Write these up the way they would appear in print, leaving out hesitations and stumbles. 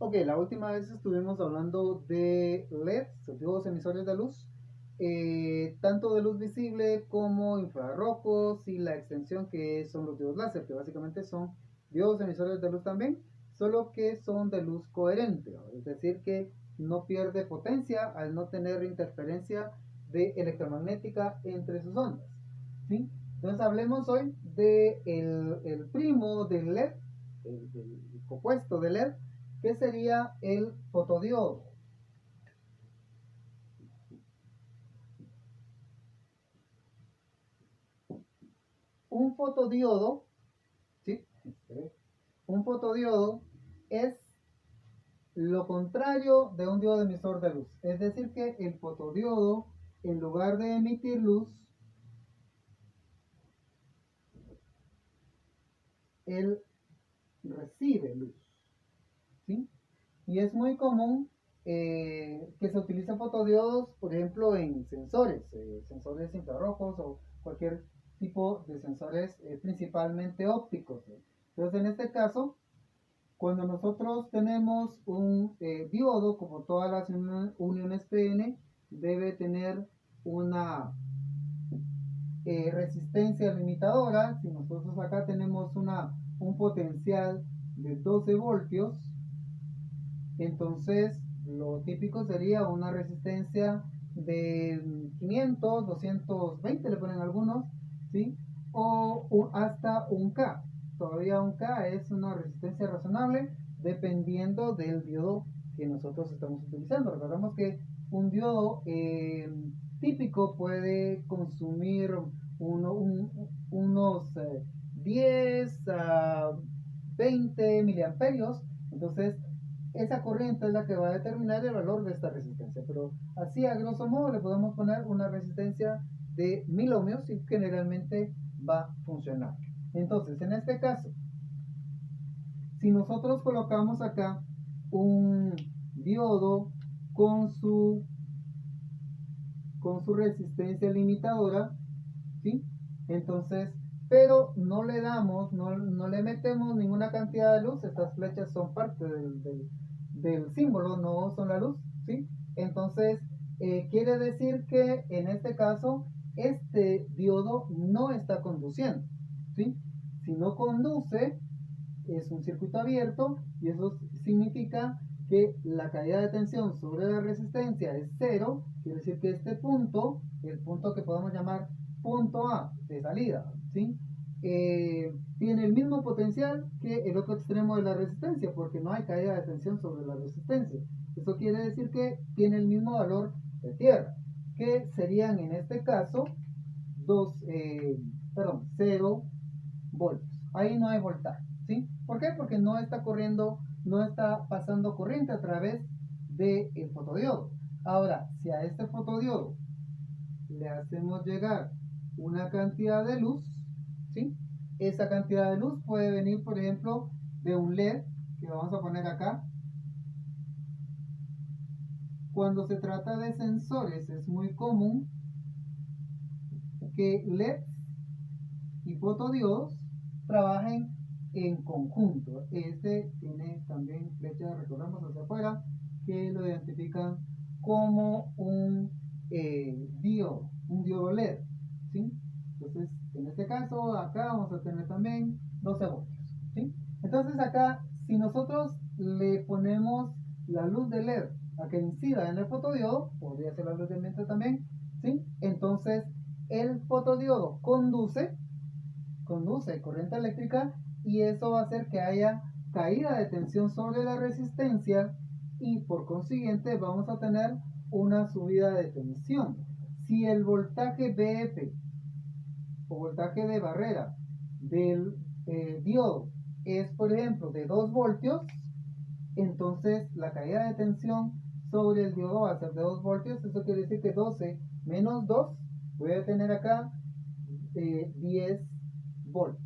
Ok, la última vez estuvimos hablando de LEDs, diodos emisores de luz, tanto de luz visible como infrarrojos y la extensión que son los diodos láser, que básicamente son diodos emisores de luz también, solo que son de luz coherente, ¿no? Es decir, que no pierde potencia al no tener interferencia de electromagnética entre sus ondas, ¿sí? Entonces hablemos hoy de el primo del LED, el compuesto del LED, que sería el fotodiodo. Un fotodiodo, ¿sí? Un fotodiodo es lo contrario de un diodo emisor de luz. Es decir, que el fotodiodo, en lugar de emitir luz, él recibe luz, ¿sí? Y es muy común que se utilicen fotodiodos, por ejemplo, en sensores infrarrojos o cualquier tipo de sensores, principalmente ópticos. Entonces, en este caso, cuando nosotros tenemos un diodo, como todas las uniones PN, debe tener una resistencia limitadora. Si nosotros acá tenemos un potencial de 12 voltios, entonces lo típico sería una resistencia de 500, 220 le ponen algunos, ¿sí? O hasta un K. Todavía un K es una resistencia razonable dependiendo del diodo que nosotros estamos utilizando. Recordemos que un diodo típico puede consumir unos 10 a 20 miliamperios. Entonces, esa corriente es la que va a determinar el valor de esta resistencia. Pero así, a grosso modo, le podemos poner una resistencia de 1000 ohmios y generalmente va a funcionar. Entonces, en este caso, si nosotros colocamos acá un diodo con su, con su resistencia limitadora, ¿sí? Entonces, pero no le damos, no le metemos ninguna cantidad de luz. Estas flechas son parte del símbolo, no son la luz, ¿sí? Entonces, quiere decir que en este caso, este diodo no está conduciendo, ¿sí? Si no conduce, es un circuito abierto y eso significa que la caída de tensión sobre la resistencia es cero. Quiere decir que este punto, el punto que podemos llamar punto A de salida, ¿sí? Tiene el mismo potencial que el otro extremo de la resistencia, porque no hay caída de tensión sobre la resistencia. Eso quiere decir que tiene el mismo valor de tierra, que serían en este caso 0 voltios. Ahí no hay voltaje, ¿sí? ¿Por qué? Porque no está corriendo, no está pasando corriente a través del fotodiodo. Ahora, si a este fotodiodo le hacemos llegar una cantidad de luz, ¿sí? Esa cantidad de luz puede venir, por ejemplo, de un LED que vamos a poner acá. Cuando se trata de sensores es muy común que LEDs y fotodiodos trabajen en conjunto. Este tiene también flechas, recordamos, hacia afuera, que lo identifican como un diodo LED, ¿sí? Entonces, en este caso, acá vamos a tener también 12 voltios, ¿sí? Entonces acá, si nosotros le ponemos la luz de LED a que incida en el fotodiodo, podría ser la luz de ambiente también, ¿sí? Entonces, el fotodiodo conduce corriente eléctrica y eso va a hacer que haya caída de tensión sobre la resistencia y por consiguiente vamos a tener una subida de tensión. Si el voltaje BF o voltaje de barrera del diodo es, por ejemplo, de 2 voltios, entonces la caída de tensión sobre el diodo va a ser de 2 voltios. Eso quiere decir que 12 menos 2, voy a tener acá 10 voltios,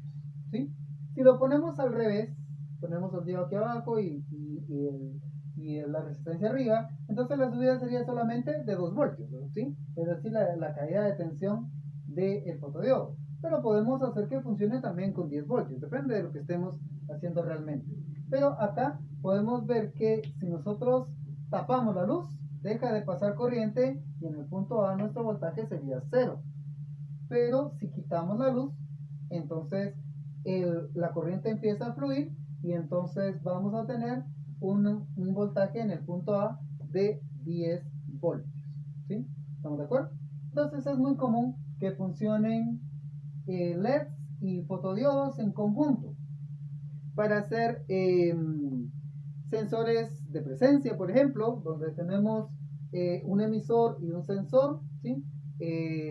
¿sí? Si lo ponemos al revés, ponemos el diodo aquí abajo y la resistencia arriba, entonces la subida sería solamente de 2 voltios, ¿sí? Es decir, la caída de tensión del fotodiodo. Pero podemos hacer que funcione también con 10 voltios, depende de lo que estemos haciendo realmente. Pero acá podemos ver que si nosotros tapamos la luz, deja de pasar corriente y en el punto A nuestro voltaje sería 0. Pero si quitamos la luz, entonces la corriente empieza a fluir y entonces vamos a tener un voltaje en el punto A de 10 voltios. ¿Sí? ¿Estamos de acuerdo? Entonces es muy común que funcionen LEDs y fotodiodos en conjunto para hacer sensores de presencia, por ejemplo, donde tenemos un emisor y un sensor, ¿sí?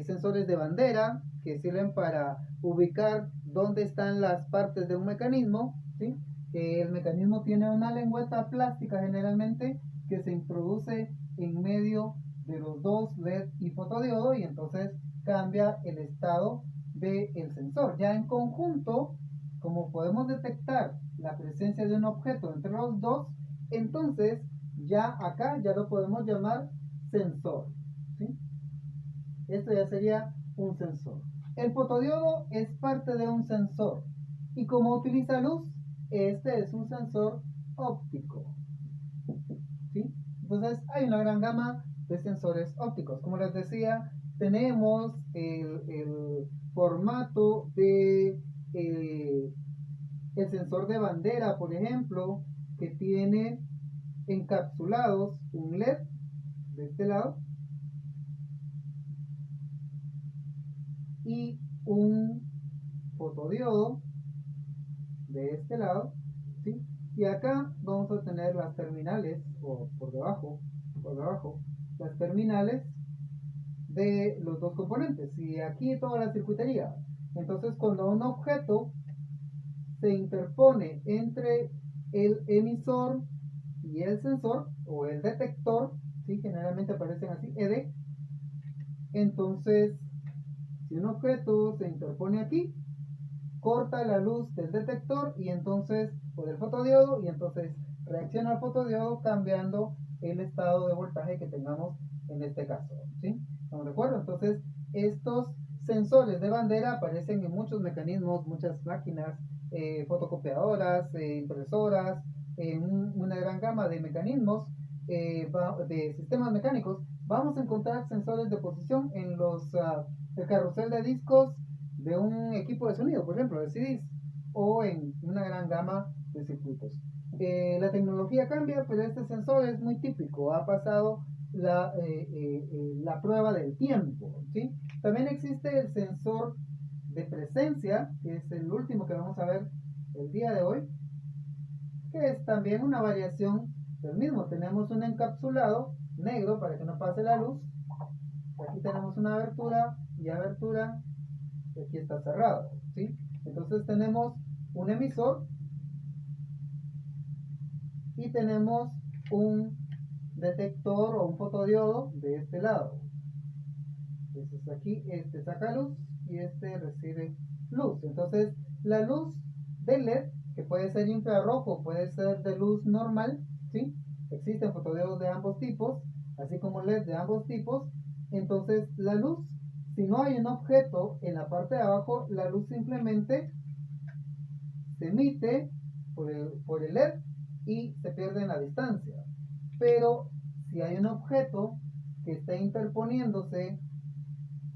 Sensores de bandera que sirven para ubicar dónde están las partes de un mecanismo, ¿sí? El mecanismo tiene una lengüeta plástica generalmente que se introduce en medio de los dos LED y fotodiodo y entonces cambia el estado del sensor. Ya en conjunto, como podemos detectar la presencia de un objeto entre los dos, entonces ya acá ya lo podemos llamar sensor, ¿sí? Esto ya sería un sensor. El fotodiodo es parte de un sensor y como utiliza luz, este es un sensor óptico, ¿sí? Entonces hay una gran gama de sensores ópticos. Como les decía, tenemos el formato de el sensor de bandera, por ejemplo, que tiene encapsulados un LED de este lado y un fotodiodo de este lado, ¿sí? Y acá vamos a tener las terminales, o por debajo, las terminales de los dos componentes. Y aquí toda la circuitería. Entonces, cuando un objeto se interpone entre el emisor y el sensor, o el detector, ¿sí? Generalmente aparecen así, ED. Entonces, si un objeto se interpone aquí, corta la luz del detector y entonces, o del fotodiodo, y entonces reacciona al fotodiodo cambiando el estado de voltaje que tengamos en este caso, ¿sí? ¿Estamos de acuerdo? Entonces, estos sensores de bandera aparecen en muchos mecanismos, muchas máquinas, fotocopiadoras, impresoras, en una gran gama de mecanismos, de sistemas mecánicos. Vamos a encontrar sensores de posición en el carrusel de discos de un equipo de sonido, por ejemplo, de CDs, o en una gran gama de circuitos. La tecnología cambia, pero este sensor es muy típico, ha pasado la prueba del tiempo, ¿sí? También existe el sensor de presencia, que es el último que vamos a ver el día de hoy, que es también una variación del mismo. Tenemos un encapsulado negro para que no pase la luz. Aquí tenemos una abertura y abertura, y aquí está cerrado, ¿sí? Entonces tenemos un emisor y tenemos un detector o un fotodiodo de este lado. Entonces aquí este saca luz y este recibe luz. Entonces la luz del LED, que puede ser infrarrojo, puede ser de luz normal, ¿sí? Existen fotodiodos de ambos tipos, así como LED de ambos tipos. Entonces la luz, si no hay un objeto en la parte de abajo, la luz simplemente se emite por el LED y se pierde en la distancia. Pero si hay un objeto que está interponiéndose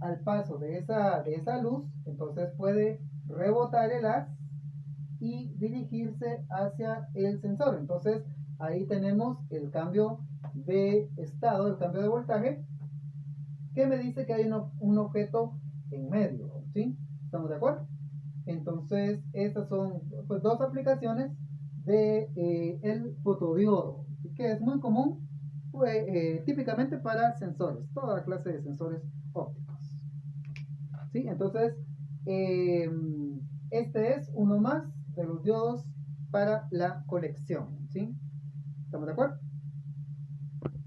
al paso de esa luz, entonces puede rebotar el haz y dirigirse hacia el sensor. Entonces ahí tenemos el cambio de estado, el cambio de voltaje, que me dice que hay un objeto en medio, ¿sí? ¿Estamos de acuerdo? Entonces, estas son pues, dos aplicaciones de el fotodiodo, que es muy común, pues, típicamente para sensores, toda clase de sensores ópticos. ¿Sí? Entonces, eh, este es uno más de los diodos para la colección. ¿Sí? ¿Estamos de acuerdo?